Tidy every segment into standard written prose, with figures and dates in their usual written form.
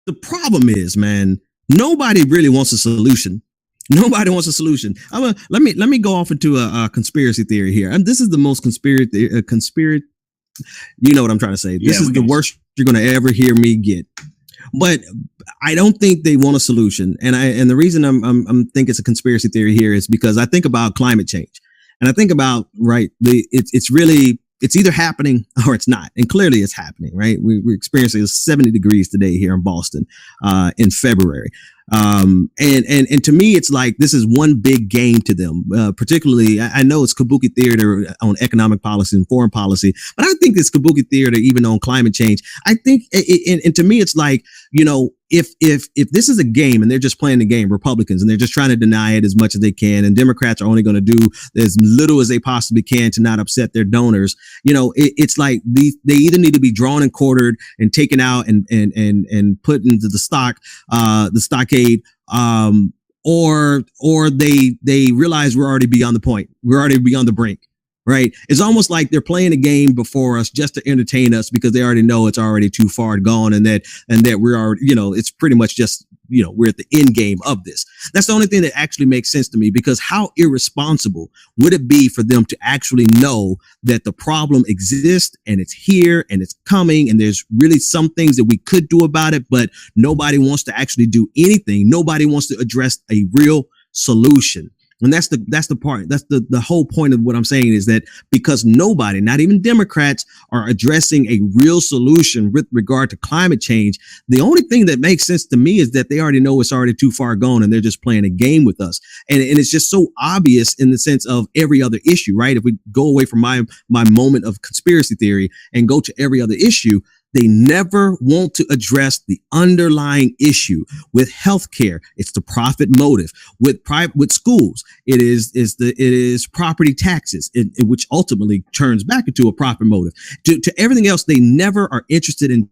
the problem is, man, nobody really wants a solution. Nobody wants a solution. Let me go off into a conspiracy theory here. And this is the most conspiracy. You know what I'm trying to say. This is the worst you're going to ever hear me get. But I don't think they want a solution. And the reason I'm think it's a conspiracy theory here is because I think about climate change, and I think about it's either happening or it's not. And clearly it's happening, right? We're experiencing 70 degrees today here in Boston, in February. And to me, it's like, this is one big game to them. Particularly, I know it's kabuki theater on economic policy and foreign policy, but I think it's kabuki theater even on climate change. I think, and to me, it's like, if this is a game and they're just playing the game, Republicans, and they're just trying to deny it as much as they can, and Democrats are only going to do as little as they possibly can to not upset their donors, it's like they either need to be drawn and quartered and taken out and put into the stockade, or they realize we're already beyond the point. We're already beyond the brink. Right. It's almost like they're playing a game before us just to entertain us, because they already know it's already too far gone, and that we're already, it's pretty much just, we're at the end game of this. That's the only thing that actually makes sense to me, because how irresponsible would it be for them to actually know that the problem exists and it's here and it's coming, and there's really some things that we could do about it, but nobody wants to actually do anything. Nobody wants to address a real solution. And that's the part. That's the whole point of what I'm saying, is that because nobody, not even Democrats, are addressing a real solution with regard to climate change, the only thing that makes sense to me is that they already know it's already too far gone, and they're just playing a game with us. And it's just so obvious in the sense of every other issue, right? If we go away from my moment of conspiracy theory and go to every other issue, they never want to address the underlying issue. With healthcare, it's the profit motive. With schools, it is property taxes, which ultimately turns back into a profit motive. To everything else, they never are interested in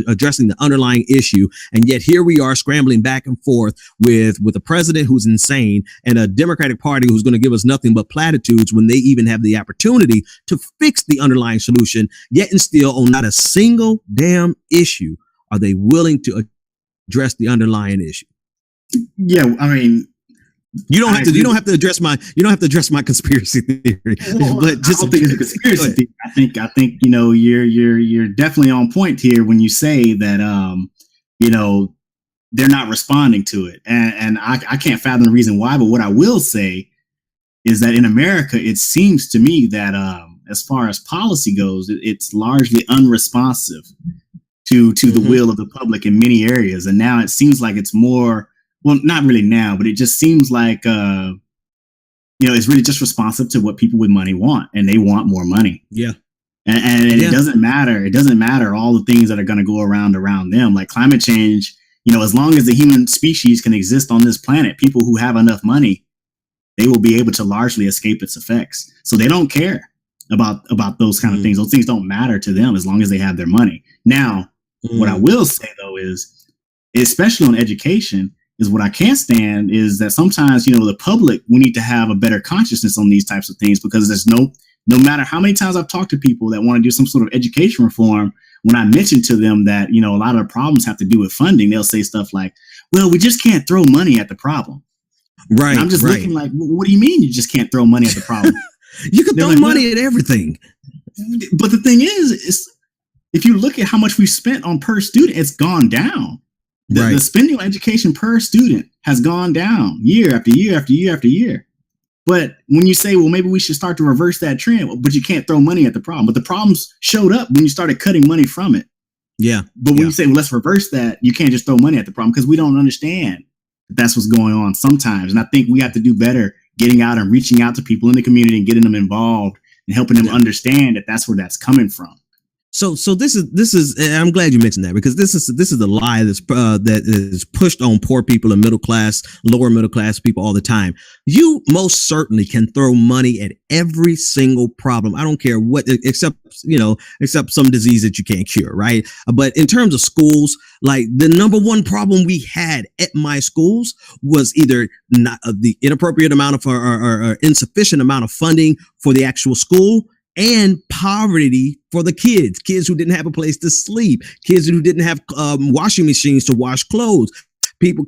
addressing the underlying issue. And yet here we are scrambling back and forth with a president who's insane and a Democratic Party who's going to give us nothing but platitudes when they even have the opportunity to fix the underlying solution. Yet and still, on not a single damn issue are they willing to address the underlying issue. Yeah, I mean, you don't have to address my conspiracy theory. Well, but I don't think it's a conspiracy theory. I think you're definitely on point here when you say that they're not responding to it, and I can't fathom the reason why. But what I will say is that in America, it seems to me that as far as policy goes, it's largely unresponsive to the will of the public in many areas. And now it seems like it's more, well, not really now, but it just seems like, it's really just responsive to what people with money want, and they want more money. Yeah. And it doesn't matter. It doesn't matter all the things that are going to go around them, like climate change. As long as the human species can exist on this planet, people who have enough money, they will be able to largely escape its effects. So they don't care about those kind of things. Those things don't matter to them as long as they have their money. Now, what I will say, though, is, especially on education, is what I can't stand is that sometimes, the public, we need to have a better consciousness on these types of things, because there's no matter how many times I've talked to people that want to do some sort of education reform, when I mention to them that, a lot of the problems have to do with funding, they'll say stuff like, well, we just can't throw money at the problem. Right. And I'm just looking like, what do you mean you just can't throw money at the problem? You can throw money at everything. But the thing is if you look at how much we've spent on per student, it's gone down. The spending on education per student has gone down year after year after year after year. But when you say, well, maybe we should start to reverse that trend, but you can't throw money at the problem. But the problems showed up when you started cutting money from it. Yeah. But when you say, well, let's reverse that, you can't just throw money at the problem, because we don't understand that that's what's going on sometimes. And I think we have to do better getting out and reaching out to people in the community and getting them involved and helping them understand that that's where that's coming from. So this is, and I'm glad you mentioned that, because this is the lie that is pushed on poor people and middle class, lower middle class people all the time. You most certainly can throw money at every single problem. I don't care what, except some disease that you can't cure, right? But in terms of schools, like the number one problem we had at my schools was either not the inappropriate amount of or insufficient amount of funding for the actual school, and poverty for the kids who didn't have a place to sleep, kids who didn't have washing machines to wash clothes,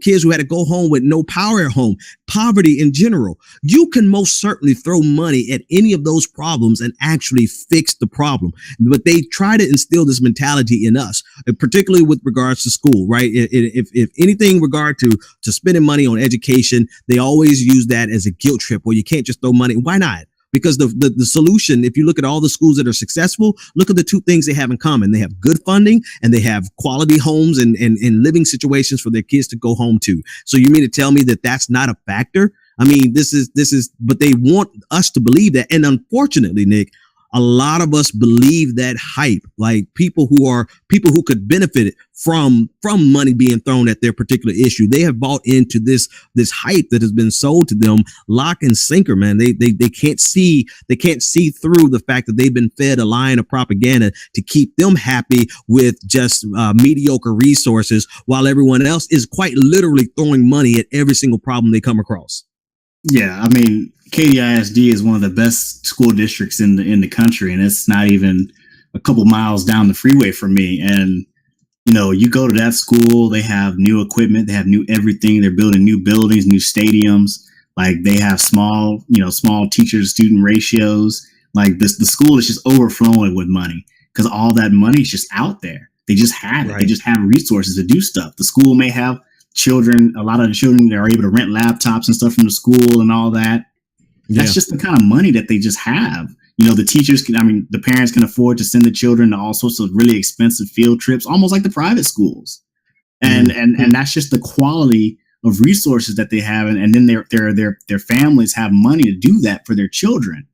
kids who had to go home with no power at home, poverty in general. You can most certainly throw money at any of those problems and actually fix the problem. But they try to instill this mentality in us, particularly with regards to school, right? If anything in regard to spending money on education, they always use that as a guilt trip where you can't just throw money. Why not? Because the solution, if you look at all the schools that are successful, look at the two things they have in common. They have good funding and they have quality homes and living situations for their kids to go home to. So you mean to tell me that that's not a factor? I mean, this is, but they want us to believe that. And unfortunately, Nick, a lot of us believe that hype, like people who could benefit from money being thrown at their particular issue. They have bought into this hype that has been sold to them, lock and sinker, man. They can't see through the fact that they've been fed a line of propaganda to keep them happy with just mediocre resources, while everyone else is quite literally throwing money at every single problem they come across. Yeah, I mean, KDISD is one of the best school districts in the country, and it's not even a couple miles down the freeway from me. And you know, you go to that school, they have new equipment, they have new everything. They're building new buildings, new stadiums. Like they have small teacher to student ratios. Like the school is just overflowing with money because all that money is just out there. They just have it. Right. They just have resources to do stuff. The school may have children. A lot of the children are able to rent laptops and stuff from the school and all that. That's just the kind of money that they just have. You know, the teachers the parents can afford to send the children to all sorts of really expensive field trips, almost like the private schools. And that's just the quality of resources that they have. And then their families have money to do that for their children,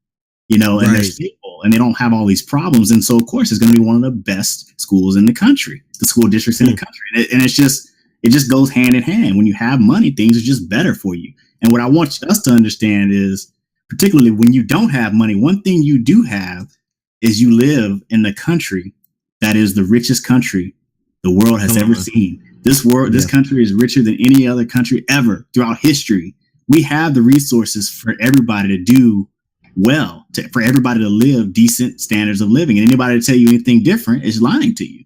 you know, and they're stable and they don't have all these problems. And so, of course, it's going to be one of the best schools in the country, the school districts in the country. And it just goes hand in hand. When you have money, things are just better for you. And what I want us to understand is, particularly when you don't have money, one thing you do have is you live in the country that is the richest country the world has ever seen. This country is richer than any other country ever throughout history. We have the resources for everybody to do well, for everybody to live decent standards of living. And anybody to tell you anything different is lying to you.